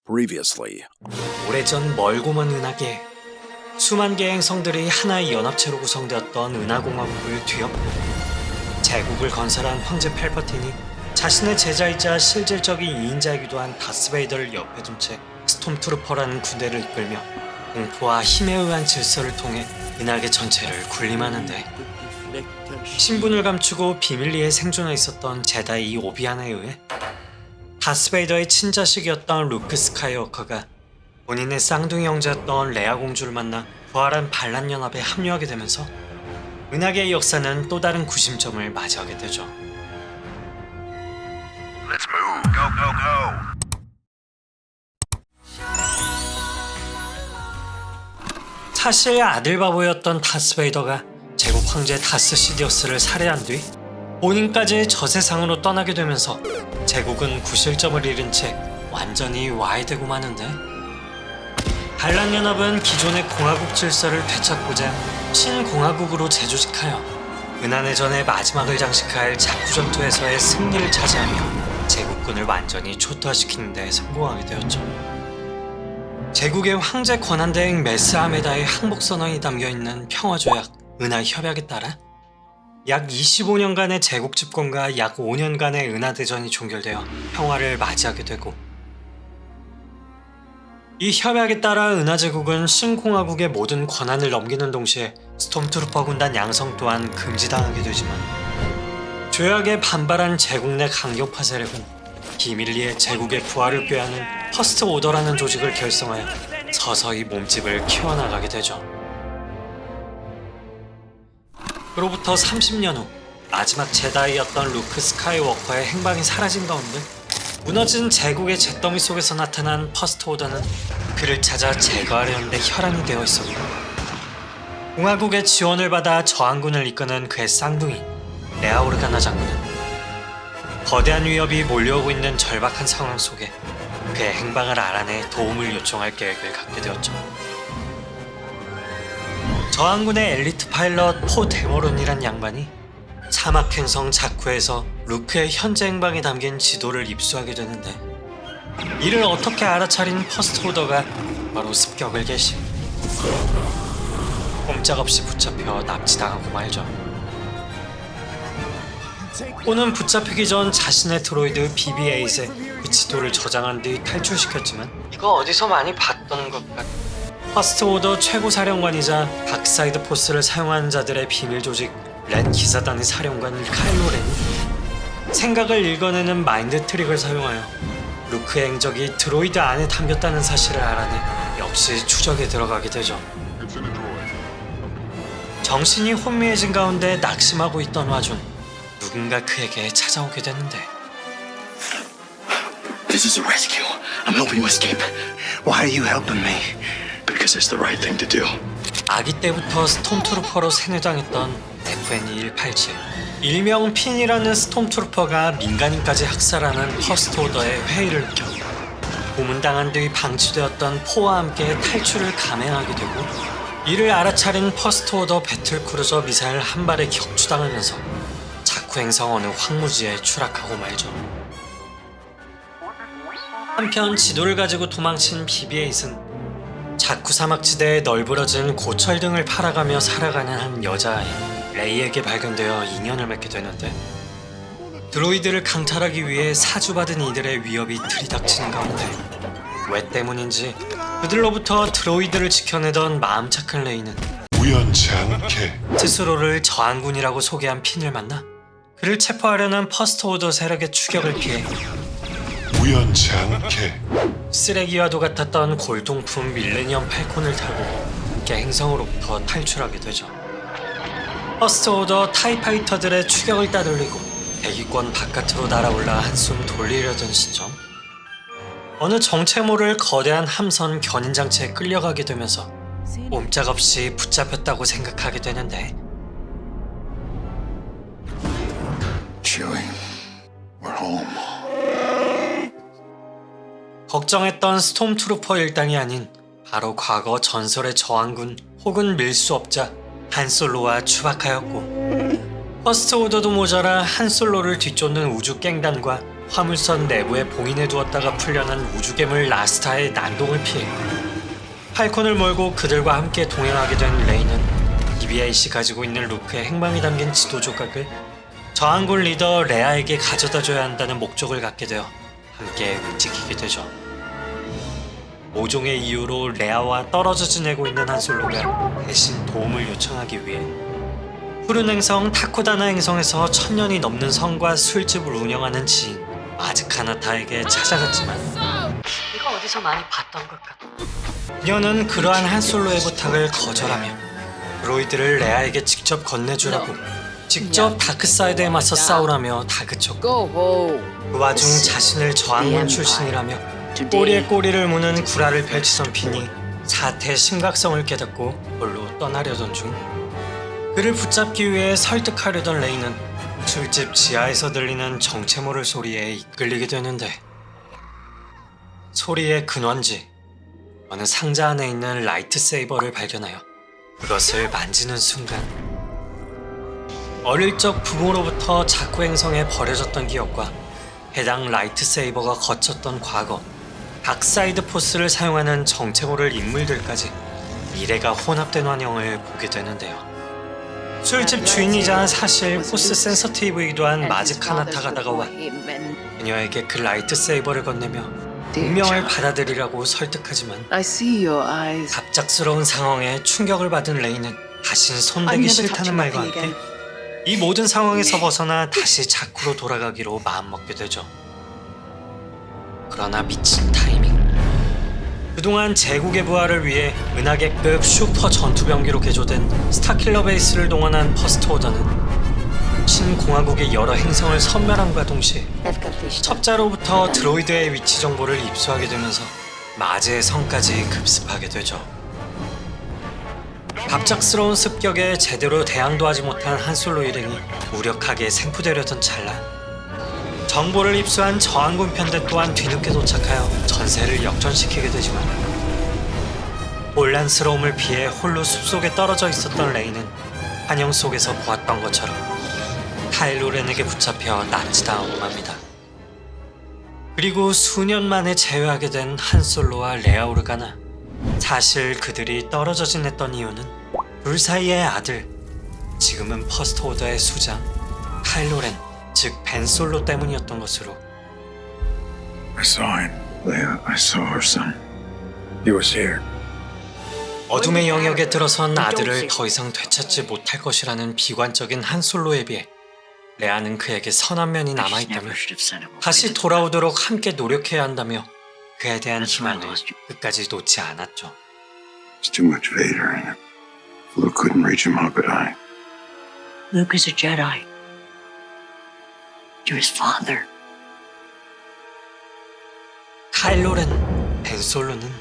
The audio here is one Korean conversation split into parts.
Previously. 오래전 멀고 먼 은하계에 수만 개의 행성들이 하나의 연합체로 구성되었던 은하공화국을 뒤엎고 제국을 건설한 황제 팔퍼틴이 자신의 제자이자 실질적인 이인자이기도 한 다스베이더를 옆에 둔 채 스톰트루퍼라는 군대를 이끌며 공포와 힘에 의한 질서를 통해 은하계 전체를 군림하는데, 신분을 감추고 비밀리에 생존해 있었던 제다이 오비안에 의해 다스베이더의 친자식이었던 루크 스카이워커가 본인의 쌍둥이 형제였던 레아 공주를 만나 부활한 반란 연합에 합류하게 되면서 은하계의 역사는 또 다른 구심점을 맞이하게 되죠. Let's move. Go, go, go. 사실 아들 바보였던 다스베이더가 제국 황제 다스 시디어스를 살해한 뒤 본인까지 저 세상으로 떠나게 되면서 제국은 구실점을 잃은 채 완전히 와해되고 마는데, 반란연합은 기존의 공화국 질서를 되찾고자 신공화국으로 재조직하여 은하내전의 마지막을 장식할 자쿠전투에서의 승리를 차지하며 제국군을 완전히 초토화시키는 데 성공하게 되었죠. 제국의 황제 권한대행 메스아메다의 항복선언이 담겨있는 평화조약 은하협약에 따라 약 25년간의 제국 집권과 약 5년간의 은하대전이 종결되어 평화를 맞이하게 되고, 이 협약에 따라 은하제국은 신공화국의 모든 권한을 넘기는 동시에 스톰트루퍼 군단 양성 또한 금지당하게 되지만, 조약에 반발한 제국 내 강경파 세력은 비밀리에 제국의 부활을 꾀하는 퍼스트 오더라는 조직을 결성하여 서서히 몸집을 키워나가게 되죠. 그로부터 30년 후 마지막 제다이였던 루크 스카이워커의 행방이 사라진 가운데 무너진 제국의 잿더미 속에서 나타난 퍼스트 오더는 그를 찾아 제거하려는데 혈안이 되어 있었고, 공화국의 지원을 받아 저항군을 이끄는 그의 쌍둥이 레아 오르가나 장군은 거대한 위협이 몰려오고 있는 절박한 상황 속에 그의 행방을 알아내 도움을 요청할 계획을 갖게 되었죠. 저항군의 엘리트 파일럿 포 데머론이란 양반이 사막행성 자쿠에서 루크의 현재 행방이 담긴 지도를 입수하게 되는데, 이를 어떻게 알아차린 퍼스트 오더가 바로 습격을 개시, 꼼짝없이 붙잡혀 납치당하고 말죠. 포는 붙잡히기 전 자신의 드로이드 BB-8에 그 지도를 저장한 뒤 탈출시켰지만, 이거 어디서 많이 봤던 것 같아. 퍼스트 오더 최고 사령관이자 다크사이드 포스를 사용하는 자들의 비밀 조직 렌 기사단의 사령관 카일로 렌이 생각을 읽어내는 마인드 트릭을 사용하여 루크의 행적이 드로이드 안에 담겼다는 사실을 알아내 역시 추적에 들어가게 되죠. 정신이 혼미해진 가운데 낙심하고 있던 와중 누군가 그에게 찾아오게 되는데, This is a rescue. I'm helping you escape. Why are you helping me? Because it's the right thing to do. 아기 때부터 스톰트루퍼로 세뇌당했던 FN-2187, 일명 핀이라는 스톰트루퍼가 민간인까지 학살하는 퍼스트 오더의 회의를 느껴 고문당한 뒤 방치되었던 포와 함께 탈출을 감행하게 되고, 이를 알아차린 퍼스트 오더 배틀크루저 미사일 한 발에 격추당하면서 자쿠 행성 어느 황무지에 추락하고 말죠. 한편 지도를 가지고 도망친 BB-8은 자쿠 사막지대에 널브러진 고철 등을 팔아가며 살아가는 한 여자아이 레이에게 발견되어 인연을 맺게 되는데, 드로이드를 강탈하기 위해 사주받은 이들의 위협이 들이닥치는 가운데 왜 때문인지 그들로부터 드로이드를 지켜내던 마음 착한 레이는 우연치 않게 스스로를 저항군이라고 소개한 핀을 만나 그를 체포하려는 퍼스트 오더 세력의 추격을 피해 우연치 않게 쓰레기와도 같았던 골동품 밀레니엄 팔콘을 타고 함께 행성으로부터 탈출하게 되죠. 퍼스트 오더 타이파이터들의 추격을 따돌리고 대기권 바깥으로 날아올라 한숨 돌리려던 시점, 어느 정체 모를 거대한 함선 견인장치에 끌려가게 되면서 꼼짝없이 붙잡혔다고 생각하게 되는데, Chewie, we're home. 걱정했던 스톰트루퍼 일당이 아닌 바로 과거 전설의 저항군 혹은 밀수업자 한솔로와 추박하였고, 퍼스트 오더도 모자라 한솔로를 뒤쫓는 우주 깽단과 화물선 내부에 봉인해 두었다가 풀려난 우주괴물 라스타의 난동을 피해 팔콘을 몰고 그들과 함께 동행하게 된 레이는 BB-8이 가지고 있는 루크의 행방이 담긴 지도 조각을 저항군 리더 레아에게 가져다 줘야 한다는 목적을 갖게 되어 함께 움직이게 되죠. 모종의 이유로 레아와 떨어져 지내고 있는 한솔로가 대신 도움을 요청하기 위해 푸른 행성 타코다나 행성에서 1000년이 넘는 성과 술집을 운영하는 지인 마즈카나타에게 찾아갔지만 이거 어디서 많이 봤던 것 같아. 그녀는 그러한 한솔로의 부탁을 거절하며 드로이드를 레아에게 직접 건네주라고 직접 다크사이드에 맞서 싸우라며 다그쳤고 그 와중 자신을 저항군 출신이라며 꼬리에 꼬리를 무는 구라를 펼치던 핀이 사태의 심각성을 깨닫고 홀로 떠나려던 중 그를 붙잡기 위해 설득하려던 레이는 술집 지하에서 들리는 정체 모를 소리에 이끌리게 되는데 소리의 근원지 어느 상자 안에 있는 라이트세이버를 발견하여 그것을 만지는 순간 어릴 적 부모로부터 자쿠 행성에 버려졌던 기억과 해당 라이트세이버가 거쳤던 과거 다크사이드 포스를 사용하는 정체 모를 인물들까지 미래가 혼합된 환영을 보게 되는데요. 술집 주인이자 사실 포스 센서티브이기도 한 마즈카나타가 다가와 그녀에게 그 라이트세이버를 건네며 운명을 받아들이라고 설득하지만 I see your eyes. 갑작스러운 상황에 충격을 받은 레이는 다신 손대기 싫다는 말과 함께 이 모든 상황에서 벗어나 다시 자쿠로 돌아가기로 마음먹게 되죠. 그러나 미친 타이밍. 그동안 제국의 부활을 위해 은하계급 슈퍼 전투병기로 개조된 스타킬러 베이스를 동원한 퍼스트 오더는 신공화국의 여러 행성을 섬멸함과 동시에 첩자로부터 드로이드의 위치 정보를 입수하게 되면서 마즈의 성까지 급습하게 되죠. 갑작스러운 습격에 제대로 대항도 하지 못한 한솔로 일행이 무력하게 생포되려던 찰나 정보를 입수한 저항군 편대 또한 뒤늦게 도착하여 전세를 역전시키게 되지만 혼란스러움을 피해 홀로 숲속에 떨어져 있었던 레이는 환영 속에서 보았던 것처럼 카일로렌에게 붙잡혀 납치당하고 맙니다. 그리고 수년 만에 재회하게 된 한솔로와 레아 오르가나. 사실 그들이 떨어져 지냈던 이유는 둘 사이의 아들, 지금은 퍼스트 오더의 수장 카일로렌, 즉 벤솔로 때문이었던 것으로. I saw him. Leia, I saw her son. He was here. 어둠의 영역에 들어선 아들을 더 이상 되찾지 못할 것이라는 비관적인 한솔로에 비해 레아는 그에게 선한 면이 남아있다며 다시 돌아오도록 함께 노력해야 한다며 그에 대한 희망을 끝까지 놓지 않았죠. There's too much Vader in it. Luke couldn't reach him, how could I? Luke is a Jedi. You're his father. 카일로렌, 벤솔로는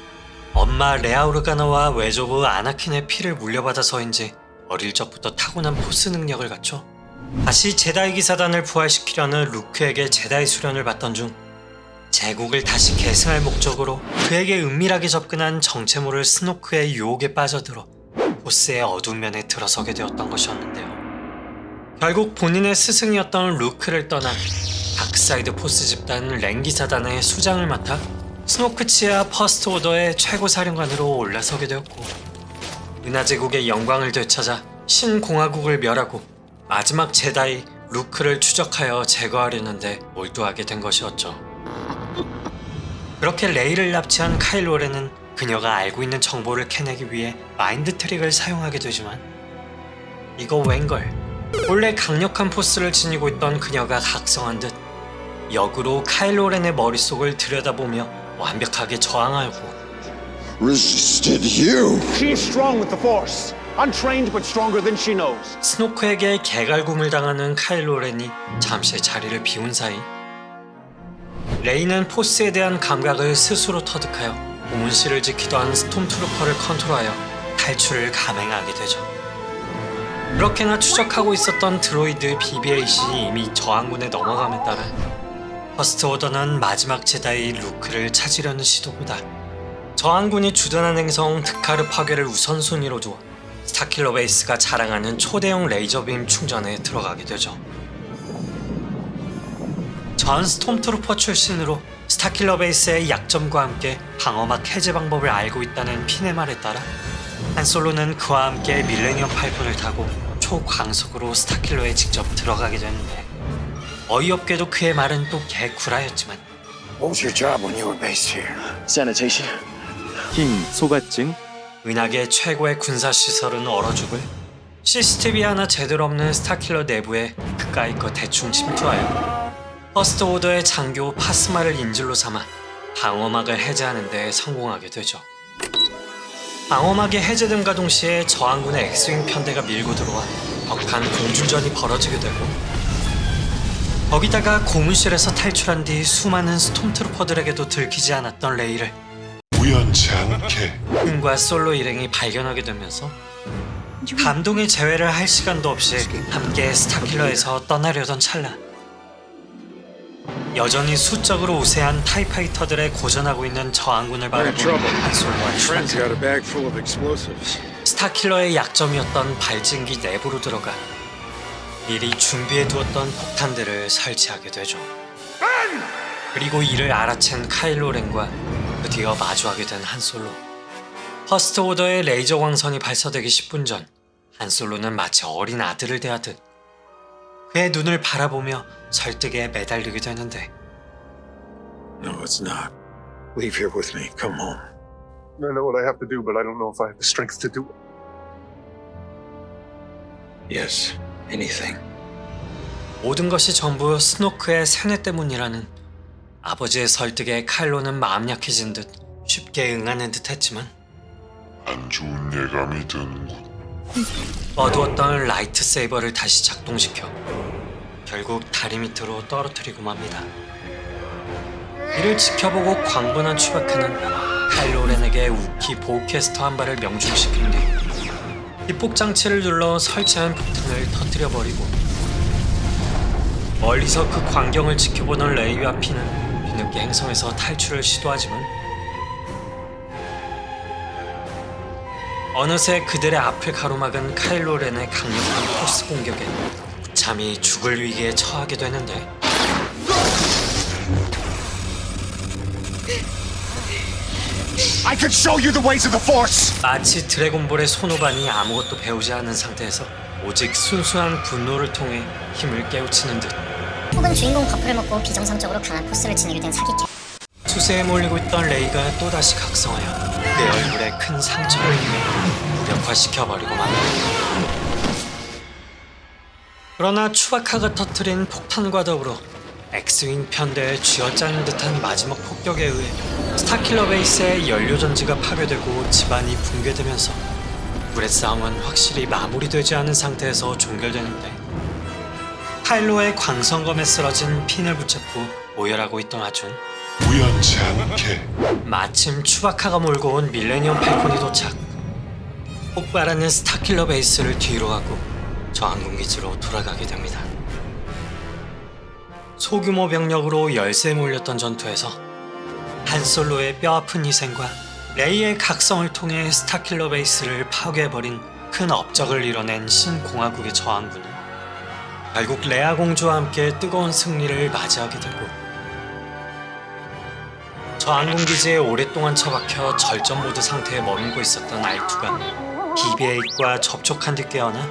엄마 레아 오르가나와 외조부 아나킨의 피를 물려받아서인지 어릴 적부터 타고난 포스 능력을 갖춰 다시 제다이 기사단을 부활시키려는 루크에게 제다이 수련을 받던 중 제국을 다시 계승할 목적으로 그에게 은밀하게 접근한 정체모를 스노크의 유혹에 빠져들어 포스의 어두운 면에 들어서게 되었던 것이었는데요. 결국 본인의 스승이었던 루크를 떠나 다크사이드 포스 집단 랭 기사단의 수장을 맡아 스노크 치아 퍼스트 오더의 최고 사령관으로 올라서게 되었고 은하제국의 영광을 되찾아 신공화국을 멸하고 마지막 제다이 루크를 추적하여 제거하려는데 몰두하게 된 것이었죠. 그렇게 레이를 납치한 카일로렌은 그녀가 알고 있는 정보를 캐내기 위해 마인드 트릭을 사용하게 되지만 이거 웬걸, 원래 강력한 포스를 지니고 있던 그녀가 각성한 듯 역으로 카일로렌의 머릿속을 들여다보며 완벽하게 저항하였고 Resisted you! She is strong with the Force. Untrained but stronger than she knows. 스노크에게 개갈굼을 당하는 카일로렌이 잠시 자리를 비운 사이 레이는 포스에 대한 감각을 스스로 터득하여 오문시를 지키던 스톰트루퍼를 컨트롤하여 탈출을 감행하게 되죠. 그렇게나 추적하고 있었던 드로이드 BB-8이 이미 저항군에 넘어감에 따라 퍼스트 오더는 마지막 제다이 루크를 찾으려는 시도보다 저항군이 주둔한 행성 드카르 파괴를 우선순위로 두어 스타킬러 베이스가 자랑하는 초대형 레이저빔 충전에 들어가게 되죠. 전 스톰트루퍼 출신으로 스타킬러 베이스의 약점과 함께 방어막 해제 방법을 알고 있다는 핀의 말에 따라 한솔로는 그와 함께 밀레니엄 팔콘을 타고 초광속으로 스타킬러에 직접 들어가게 되는데, 어이없게도 그의 말은 또 개구라였지만 What was your job when you were based here? Sanitation. 킹 소가증, 은하계 최고의 군사시설은 얼어 죽을, CCTV 하나 제대로 없는 스타킬러 내부에 그까이거 대충 침투하여 퍼스트 오더의 장교 파스마를 인질로 삼아 방어막을 해제하는 데 성공하게 되죠. 방어막이 해제됨과 동시에 저항군의 엑스윙 편대가 밀고 들어와 격한 공중전이 벌어지게 되고, 거기다가 고문실에서 탈출한 뒤 수많은 스톰트루퍼들에게도 들키지 않았던 레이를 우연치 않게 퀸과 솔로 일행이 발견하게 되면서 감동의 재회를 할 시간도 없이 함께 스타킬러에서 떠나려던 찰나, 여전히 수적으로 우세한 타이파이터들의 고전하고 있는 저항군을 바라보는 한솔로와 Friend's 슈라카. got a bag full of explosives. 스타킬러의 약점이었던 발진기 내부로 들어가 미리 준비해두었던 폭탄들을 설치하게 되죠. 그리고 이를 알아챈 카일로 렌과 드디어 마주하게 된 한솔로. 퍼스트 오더의 레이저 광선이 발사되기 10분 전, 한솔로는 마치 어린 아들을 대하듯 그의 눈을 바라보며 설득에 매달리게 되는데, No, it's not. Leave here with me. Come home. I know what I have to do, but I don't know if I have the strength to do it. Yes, anything. 모든 것이 전부 스노크의 세뇌 때문이라는 아버지의 설득에 카일로는 마음 약해진 듯 쉽게 응하는 듯 했지만, 안 좋은 예감이 드는군. 어두웠던 라이트 세이버를 다시 작동시켜 결국 다리 밑으로 떨어뜨리고 맙니다. 이를 지켜보고 광분한 추바카는 카일로 렌에게 우키 보우캐스터 한 발을 명중시킨 뒤 뒷복 장치를 눌러 설치한 폭탄을 터뜨려버리고, 멀리서 그 광경을 지켜보는 레이와 피는 뒤늦게 행성에서 탈출을 시도하지만 어느새 그들의 앞을 가로막은 카일로 렌의 강력한 포스 공격에 잠이 죽을 위기에 처하게 되는데, I can show you the ways of the Force! 마치 드래곤볼의 손오반이 아무것도 배우지 않은 상태에서 오직 순수한 분노를 통해 힘을 깨우치는 듯 혹은 주인공 버프를 먹고 비정상적으로 강한 포스를 지니게 된 사기캐. 수세에 몰리고 있던 레이가 또다시 각성하여 그의 얼굴에 큰 상처를 무력화시켜버리고 맙니다. 그러나 추바카가 터뜨린 폭탄과 더불어 엑스윙 편대에 쥐어짜는 듯한 마지막 폭격에 의해 스타킬러 베이스의 연료전지가 파괴되고 집안이 붕괴되면서 불의 싸움은 확실히 마무리되지 않은 상태에서 종결되는데, 카일로의 광선검에 쓰러진 핀을 붙잡고 오열하고 있던 와중 우연치 않게 마침 추바카가 몰고 온 밀레니엄 팔콘이 도착. 폭발하는 스타킬러 베이스를 뒤로 하고 저항군 기지로 돌아가게 됩니다. 소규모 병력으로 열세에 몰렸던 전투에서 한솔로의 뼈아픈 희생과 레이의 각성을 통해 스타킬러 베이스를 파괴해버린 큰 업적을 이뤄낸 신공화국의 저항군은 결국 레아 공주와 함께 뜨거운 승리를 맞이하게 되고, 저항군 기지에 오랫동안 처박혀 절전 모드 상태에 머물고 있었던 R2가 BB-8과 접촉한 뒤 깨어나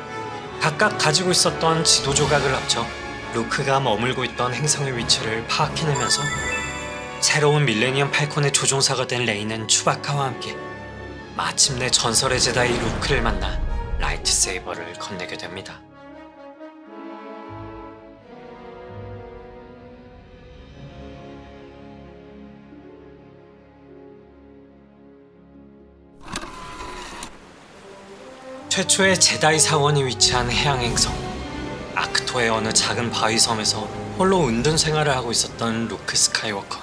각각 가지고 있었던 지도 조각을 합쳐 루크가 머물고 있던 행성의 위치를 파악해내면서 새로운 밀레니엄 팔콘의 조종사가 된 레이는 추바카와 함께 마침내 전설의 제다이 루크를 만나 라이트 세이버를 건네게 됩니다. 최초의 제다이 사원이 위치한 해양 행성 아크토의 어느 작은 바위 섬에서 홀로 은둔 생활을 하고 있었던 루크 스카이워커.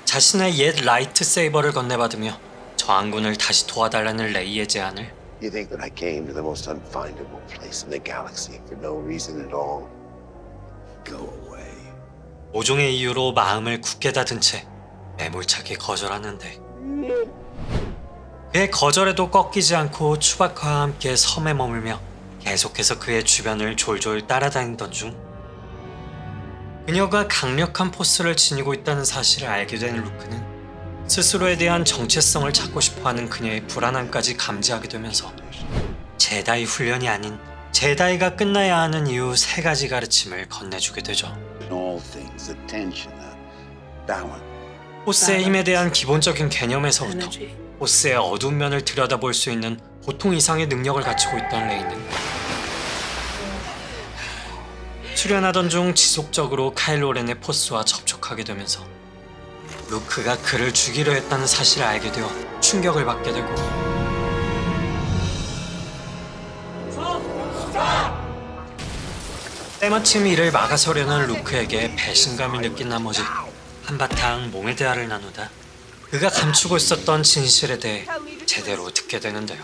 자신의 옛 라이트 세이버를 건네받으며 저항군을 다시 도와달라는 레이의 제안을 You think that I came to the most unfindable place in the galaxy for no reason at all? Go away. 모종의 이유로 마음을 굳게 닫은 채 매몰차게 거절하는데, 그의 거절에도 꺾이지 않고 추바카와 함께 섬에 머물며 계속해서 그의 주변을 졸졸 따라다니던 중 그녀가 강력한 포스를 지니고 있다는 사실을 알게 된 루크는 스스로에 대한 정체성을 찾고 싶어하는 그녀의 불안함까지 감지하게 되면서 제다이 훈련이 아닌 제다이가 끝나야 하는 이유 3가지 가르침을 건네주게 되죠. In all things, attention, balance. 포스의 힘에 대한 기본적인 개념에서부터 포스의 어두운 면을 들여다볼 수 있는 보통 이상의 능력을 갖추고 있던 레이는 수련하던 중 지속적으로 카일로 렌의 포스와 접촉하게 되면서 루크가 그를 죽이려 했다는 사실을 알게 되어 충격을 받게 되고 때마침 이를 막아서려는 루크에게 배신감을 느낀 나머지 한바탕 몸의 대화를 나누다 그가 감추고 있었던 진실에 대해 제대로 듣게 되는데요.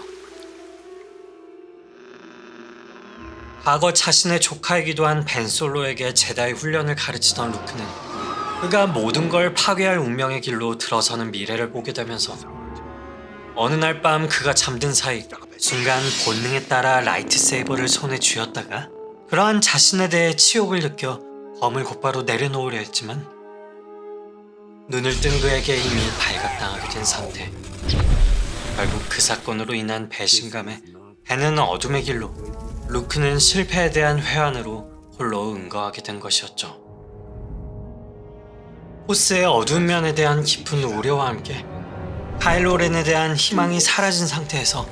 과거 자신의 조카이기도 한 벤 솔로에게 제다이 훈련을 가르치던 루크는 그가 모든 걸 파괴할 운명의 길로 들어서는 미래를 보게 되면서 어느 날 밤 그가 잠든 사이 순간 본능에 따라 라이트세이버를 손에 쥐었다가 그러한 자신에 대해 치욕을 느껴 검을 곧바로 내려놓으려 했지만 눈을 뜬 그에게 이미 발각당하게 된 상태. 결국 그 사건으로 인한 배신감에 벤은 어둠의 길로, 루크는 실패에 대한 회한으로 홀로 응거하게 된 것이었죠. 포스의 어두운 면에 대한 깊은 우려와 함께 카일로 렌에 대한 희망이 사라진 상태에서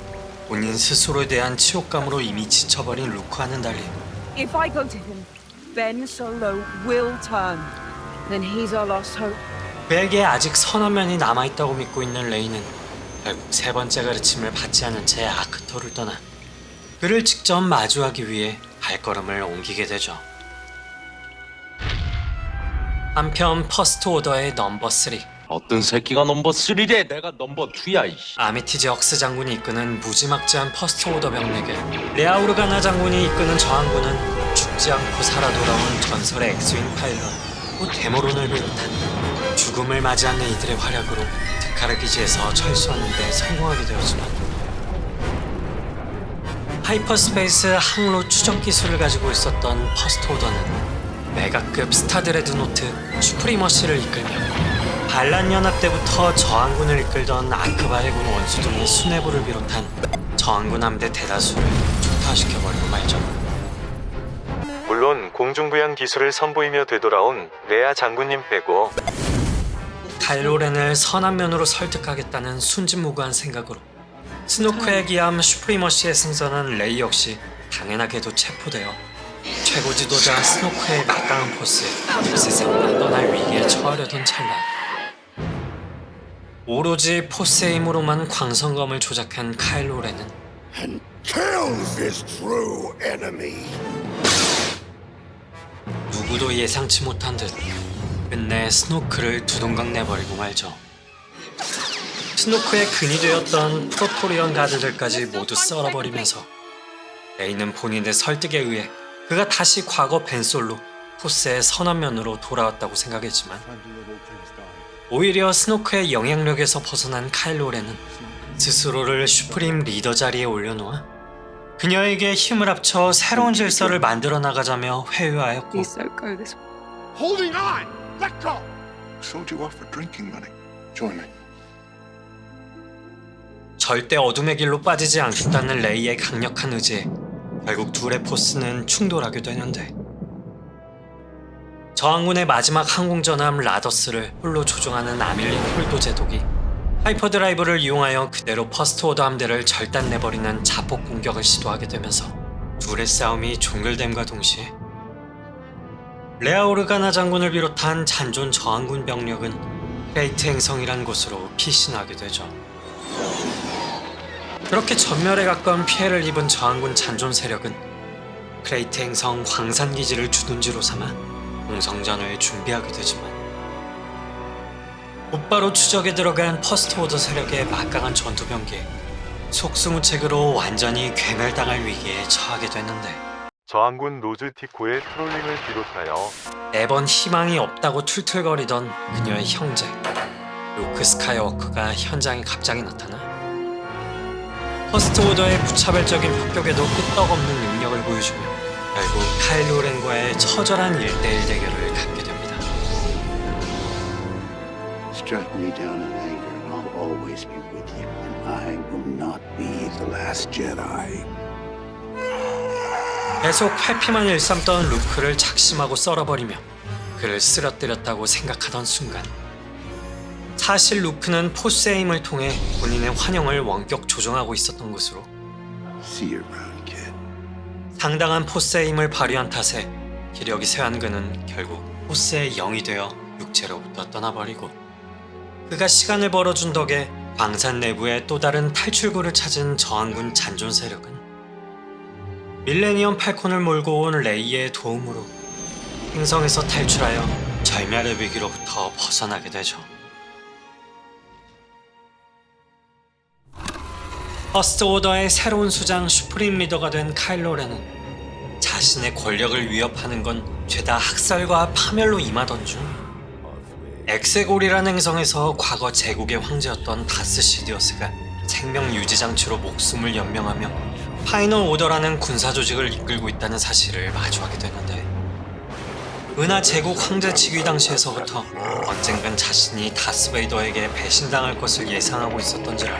본인 스스로에 대한 치욕감으로 이미 지쳐버린 루크와는 달리 If I go to him, Ben Solo will turn. Then he's our last hope. 그에게 아직 선한 면이 남아있다고 믿고 있는 레이는 결국 3번째 가르침을 받지 않은 채 아크토를 떠나 그를 직접 마주하기 위해 발걸음을 옮기게 되죠. 한편 퍼스트 오더의 넘버 3 어떤 새끼가 넘버 3래? 내가 넘버 2야 이씨. 아미티즈 억스 장군이 이끄는 무지막지한 퍼스트 오더 병력에 레아우르가나 장군이 이끄는 저항군은 죽지 않고 살아 돌아온 전설의 엑스윙 파일럿 곧 데모론을 비롯한 죽음을 맞이하는 이들의 활약으로 드카르 기지에서 철수하는 데 성공하게 되었지만 하이퍼스페이스 항로 추적 기술을 가지고 있었던 퍼스트 오더는 메가급 스타드레드노트 슈프리머시를 이끌며 반란 연합 때부터 저항군을 이끌던 아크바 해군 원수들의 수뇌부를 비롯한 저항군 함대 대다수를 초타시켜버리고 말죠. 물론 공중부양 기술을 선보이며 되돌아온 레아 장군님 빼고 카일로 렌을 선한 면으로 설득하겠다는 순진무구한 생각으로 스노크의 기함 슈프리머시에 승선한 레이 역시 당연하게도 체포되어 최고 지도자 스노크의 막강한 포스에 세상을 떠날 위기에 처하려던 찰나 오로지 포스의 힘으로만 광선검을 조작한 카일로 렌은 And kills his true enemy. 누구도 예상치 못한 듯 끝내 스노크를 두동강 내버리고 말죠. 스노크의 근이 되었던 프로토리언 가드들까지 모두 썰어버리면서 레이는 본인의 설득에 의해 그가 다시 과거 벤솔로 포스의 선한 면으로 돌아왔다고 생각했지만 오히려 스노크의 영향력에서 벗어난 카일로 렌은 스스로를 슈프림 리더 자리에 올려놓아 그녀에게 힘을 합쳐 새로운 질서를 만들어 나가자며 회유하였고 Holding on! Let go! Sold you off for drinking money. Join me. 절대 어둠의 길로 빠지지 않겠다는 레이의 강력한 의지에 결국 둘의 포스는 충돌하게 되는데 저항군의 마지막 항공전함 라더스를 홀로 조종하는 아밀린 홀도 제독이 하이퍼드라이브를 이용하여 그대로 퍼스트 오더 함대를 절단내버리는 자폭 공격을 시도하게 되면서 둘의 싸움이 종결됨과 동시에 레아오르가나 장군을 비롯한 잔존 저항군 병력은 크레이트 행성이란 곳으로 피신하게 되죠. 그렇게 전멸에 가까운 피해를 입은 저항군 잔존 세력은 크레이트 행성 광산기지를 주둔지로 삼아 공성전을 준비하게 되지만 곧바로 추적에 들어간 퍼스트 오더 세력의 막강한 전투병기에 속수무책으로 완전히 괴멸당할 위기에 처하게 되는데 저항군 로즈티코의 트롤링을 비롯하여 매번 희망이 없다고 툴툴거리던 그녀의 형제 루크 스카이워커가 현장에 갑자기 나타나 퍼스트 오더의 무차별적인 폭격에도 끄떡없는 능력을 보여주며 결국 카일로 렌과의 처절한 1대1 대결을 갖게 됩니다. Strike me down in anger, and I'll always be with you. And I will not be the last Jedi. 계속 회피만 일삼던 루크를 작심하고 썰어버리며 그를 쓰러뜨렸다고 생각하던 순간, 사실 루크는 포스의 힘을 통해 본인의 환영을 원격 조정하고 있었던 것으로 See you around, kid. 상당한 포스의 힘을 발휘한 탓에 기력이 쇠한 그는 결국 포스의 영이 되어 육체로부터 떠나버리고, 그가 시간을 벌어준 덕에 광산 내부에 또 다른 탈출구를 찾은 저항군 잔존 세력은 밀레니엄 팔콘을 몰고 온 레이의 도움으로 행성에서 탈출하여 절멸의 위기로부터 벗어나게 되죠. 퍼스트 오더의 새로운 수장 슈프림 리더가 된 카일로 렌은 자신의 권력을 위협하는 건 죄다 학살과 파멸로 임하던 중 엑세골이라는 행성에서 과거 제국의 황제였던 다스 시디어스가 생명 유지 장치로 목숨을 연명하며 파이널 오더라는 군사 조직을 이끌고 있다는 사실을 마주하게 되는데, 은하 제국 황제 즉위 당시에서부터 언젠간 자신이 다스베이더에게 배신당할 것을 예상하고 있었던지라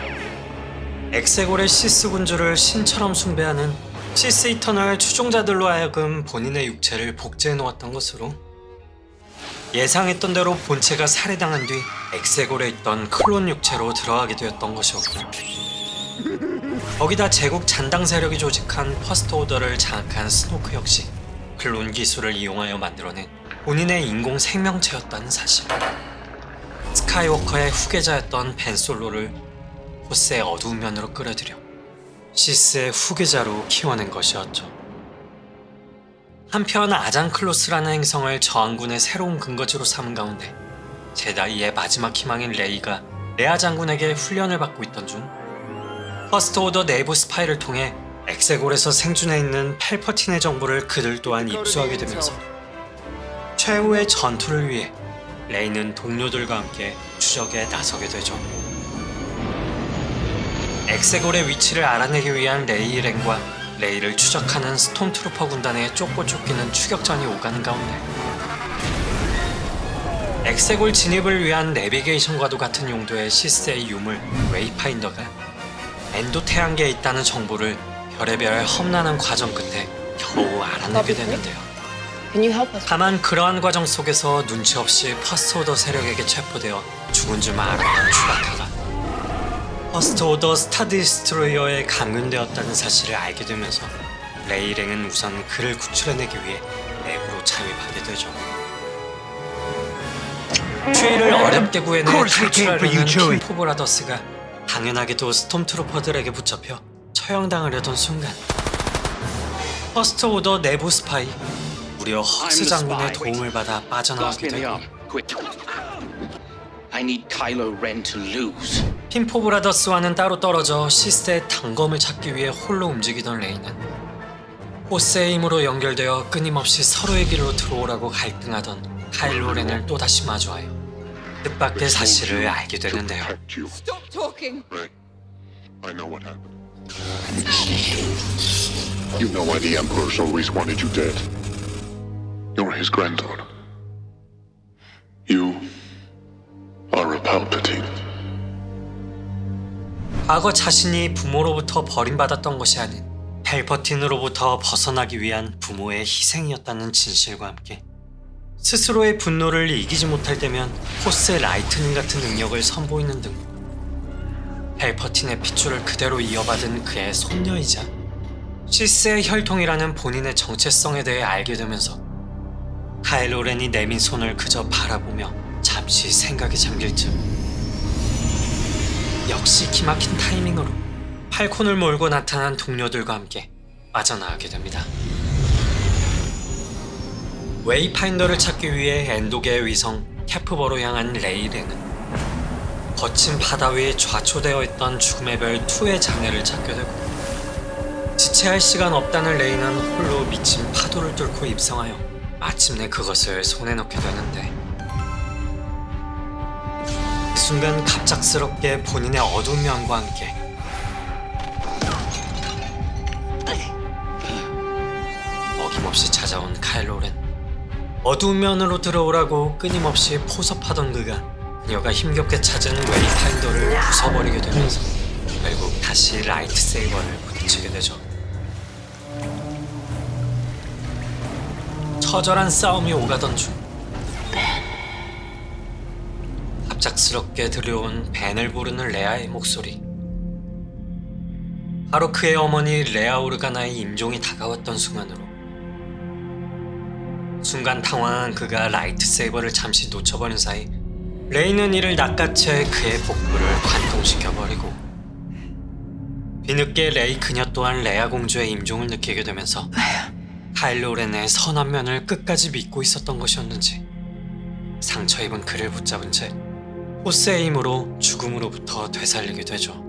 엑세골의 시스 군주를 신처럼 숭배하는 시스 이터널 추종자들로 하여금 본인의 육체를 복제해 놓았던 것으로, 예상했던 대로 본체가 살해당한 뒤 엑세골에 있던 클론 육체로 들어가게 되었던 것이었고, 거기다 제국 잔당 세력이 조직한 퍼스트 오더를 장악한 스노크 역시 클론 기술을 이용하여 만들어낸 본인의 인공 생명체였다는 사실. 스카이워커의 후계자였던 벤 솔로를 포스의 어두운 면으로 끌어들여 시스의 후계자로 키워낸 것이었죠. 한편 아잔클로스라는 행성을 저항군의 새로운 근거지로 삼은 가운데 제다이의 마지막 희망인 레이가 레아 장군에게 훈련을 받고 있던 중 퍼스트 오더 내부 스파이를 통해 엑세골에서 생존해 있는 팔퍼틴의 정보를 그들 또한 입수하게 되면서 최후의 전투를 위해 레이는 동료들과 함께 추적에 나서게 되죠. 엑세골의 위치를 알아내기 위한 레이 일행과 레이를 추적하는 스톰트루퍼 군단에 쫓고 쫓기는 추격전이 오가는 가운데 엑세골 진입을 위한 내비게이션과도 같은 용도의 시스의 유물 웨이파인더가 엔도 태양계에 있다는 정보를 별의별 험난한 과정 끝에 겨우 알아내게 되는데요. 다만 그러한 과정 속에서 눈치 없이 퍼스트 오더 세력에게 체포되어 죽은 줄 알아 추락하다 퍼스트 오더 스타 디스트로이어에 감금되었다는 사실을 알게 되면서 레이 일행은 우선 그를 구출해내기 위해 내부로 잠입하게 되죠. 추이를 어렵게 구해내 탈출하려는 킹포 브라더스가 당연하게도 스톰트루퍼들에게 붙잡혀 처형당하려던 순간, 퍼스트 오더 내부 스파이 무려 헉스 장군의 도움을 받아 빠져나오게 되고, 핀포 브라더스와는 따로 떨어져 시스의 단검을 찾기 위해 홀로 움직이던 레이는 포스의 힘으로 연결되어 끊임없이 서로의 길로 들어오라고 갈등하던 카일로 렌을 또다시 마주하여 뜻밖의 사실을 알게 되는데요. Stop talking. Right. I know what happened. You know why the Emperor's always wanted you dead. You're his granddaughter. You are a Palpatine. 과거 자신이 부모로부터 버림받았던 것이 아닌 펠퍼틴으로부터 벗어나기 위한 부모의 희생이었다는 진실과 함께 스스로의 분노를 이기지 못할 때면 포스의 라이트닝 같은 능력을 선보이는 등 펠퍼틴의 핏줄을 그대로 이어받은 그의 손녀이자 시스의 혈통이라는 본인의 정체성에 대해 알게 되면서 카일로 렌이 내민 손을 그저 바라보며 잠시 생각에 잠길 즈음 역시 기막힌 타이밍으로 팔콘을 몰고 나타난 동료들과 함께 빠져나가게 됩니다. 웨이파인더를 찾기 위해 엔도계의 위성 캐프버로 향한 레이랭은 거친 바다 위에 좌초되어 있던 죽음의 별 2의 장애를 찾게 되고, 지체할 시간 없다는 레이는 홀로 미친 파도를 뚫고 입성하여 마침내 그것을 손에 넣게 되는데, 그 순간 갑작스럽게 본인의 어두운 면과 함께 카일로 렌. 어두운 면으로 들어오라고 끊임없이 포섭하던 그녀가 힘겹게 찾은 웨이파인더를 부숴버리게 되면서 결국 다시 라이트세이버를 부딪히게 되죠. 처절한 싸움이 오가던 중 갑작스럽게 들려온 벤을 부르는 레아의 목소리. 바로 그의 어머니 레아 오르가나의 임종이 다가왔던 순간 당황한 그가 라이트세이버를 잠시 놓쳐버린 사이 레이는 이를 낚아채 그의 복부를 관통시켜버리고 뒤늦게 레이 그녀 또한 레아 공주의 임종을 느끼게 되면서 카일로 렌의 선한 면을 끝까지 믿고 있었던 것이었는지 상처 입은 그를 붙잡은 채 포스의 힘으로 죽음으로부터 되살리게 되죠.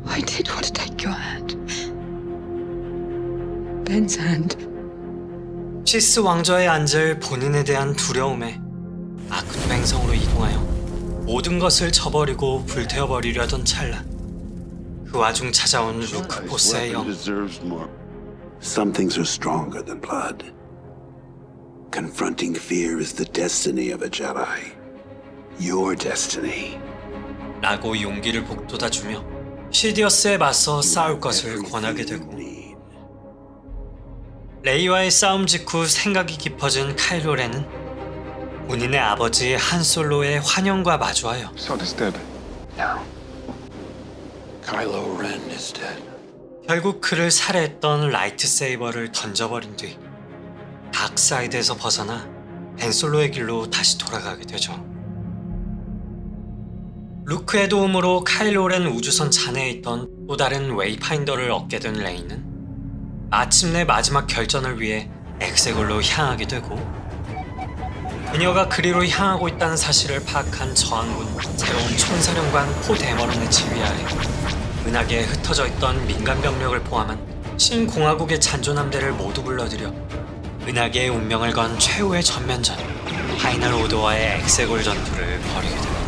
I did want to take your hand. Ben's hand. 시스 왕좌에 앉을 본인에 대한 두려움에 아크투 행성으로 이동하여 모든 것을 저버리고 불태워버리려던 찰나 그 와중 찾아온 루크 포스의 영. Some things are stronger than blood. Confronting fear is the destiny of a Jedi. Your destiny. 라고 용기를 북돋아주며 시디어스에 맞서 싸울 것을 권하게 되고 레이와의 싸움 직후 생각이 깊어진 카일로 렌은 본인의 아버지 한 솔로의 환영과 마주하여 Son is dead. No. Kylo Ren is dead. 결국 그를 살해했던 라이트세이버를 던져버린 뒤 다크사이드에서 벗어나 벤 솔로의 길로 다시 돌아가게 되죠. 루크의 도움으로 카일로 렌 우주선 잔해에 있던 또 다른 웨이파인더를 얻게 된 레이는 마침내 마지막 결전을 위해 엑세골로 향하게 되고 그녀가 그리로 향하고 있다는 사실을 파악한 저항군 새로운 총사령관 포 데머런의 지휘하에 은하계에 흩어져 있던 민간 병력을 포함한 신공화국의 잔존함대를 모두 불러들여 은하계의 운명을 건 최후의 전면전 파이널 오더와의 엑세골 전투를 벌이게 됩니다.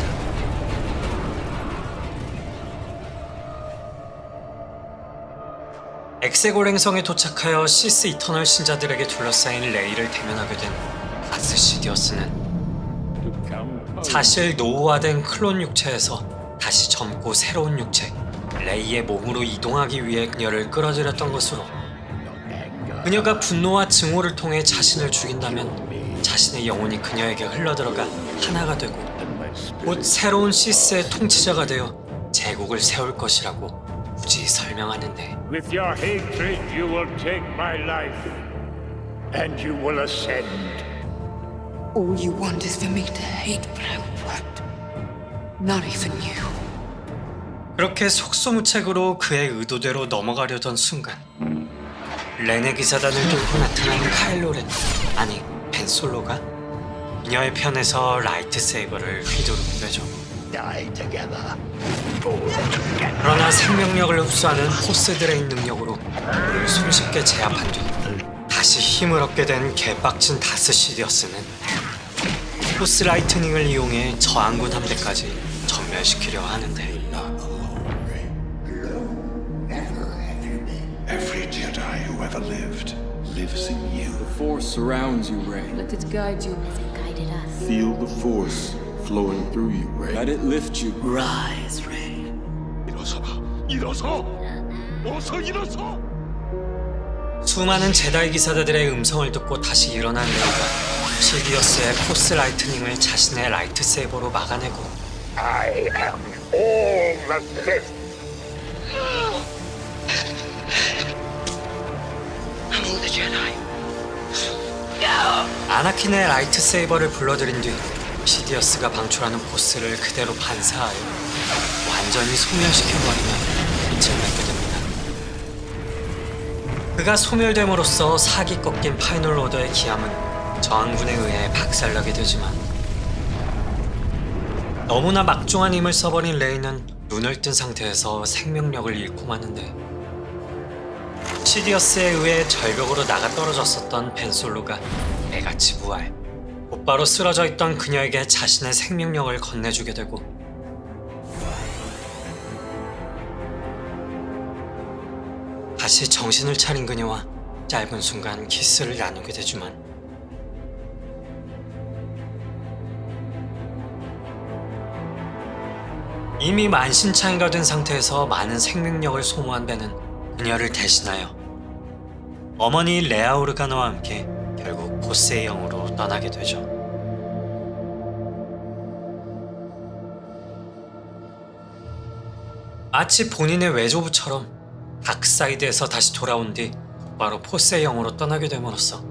엑세골 행성에 도착하여 시스 이터널 신자들에게 둘러싸인 레이를 대면하게 된 가스 시디어스는 사실 노후화된 클론 육체에서 다시 젊고 새로운 육체 레이의 몸으로 이동하기 위해 그녀를 끌어들였던 것으로 그녀가 분노와 증오를 통해 자신을 죽인다면 자신의 영혼이 그녀에게 흘러들어가 하나가 되고 곧 새로운 시스의 통치자가 되어 제국을 세울 것이라고 굳이 설명하는데 With your hatred, you will take my life, and you will ascend. All you want is for me to hate Blackwood. Not even you. 그렇게 속수무책으로 그의 의도대로 넘어가려던 순간 렌의 기사단을 뚫고 나타난 카일로 렌, 아니 벤 솔로가 그녀의 편에서 라이트세이버를 휘두르게 되죠. 그러나 생명력을 흡수하는 포스들의 능력으로 그를 손쉽게 제압한 뒤 다시 힘을 얻게 된 개빡친 다스 시디어스는 포스 라이트닝을 이용해 저항군 함대까지 전멸시키려 하는데 Every Jedi who ever lived lives in you. The Force surrounds you, Rey. Let it guide you. As it guided us. Feel the Force flowing through you, Rey. Let it lift you. Rise, Rey. 수많은 제다이 기사들의 음성을 듣고 다시 일어난 레이가 시디어스의 포스 라이트닝을 자신의 라이트세이버로 막아내고 I am all the Sith. I'm the Jedi. 아나킨의 라이트세이버를 불러들인 뒤 시디어스가 방출하는 포스를 그대로 반사하여 완전히 소멸시켜버리며 빛을 맺게 됩니다. 그가 소멸됨으로써 사기 꺾인 파이널 오더의 기함은 저항군에 의해 박살나게 되지만 너무나 막중한 힘을 써버린 레이는 눈을 뜬 상태에서 생명력을 잃고 마는데 시디어스에 의해 절벽으로 나가 떨어졌었던 벤 솔로가 매같이 부활, 곧바로 쓰러져 있던 그녀에게 자신의 생명력을 건네주게 되고 다시 정신을 차린 그녀와 짧은 순간 키스를 나누게 되지만 이미 만신창이가 된 상태에서 많은 생명력을 소모한 벤은 그녀를 대신하여 어머니 레아 오르가나와 함께 결국 포세의 영으로 떠나게 되죠. 마치 본인의 외조부처럼 다크사이드에서 다시 돌아온 뒤 곧바로 포세의 영으로 떠나게 됨으로써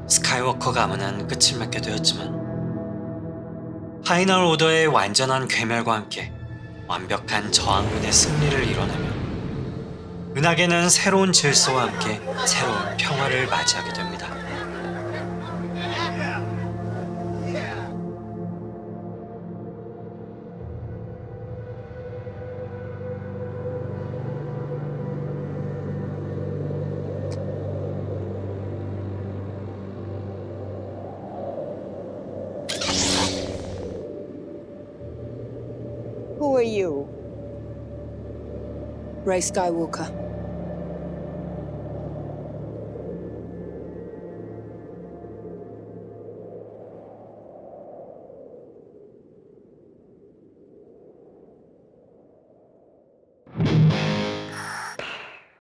스카이워커 가문은 끝을 맺게 되었지만 파이널 오더의 완전한 괴멸과 함께 완벽한 저항군의 승리를 이뤄내며 은하계는 새로운 질서와 함께 새로운 평화를 맞이하게 됩니다. Who are you? Rey Skywalker.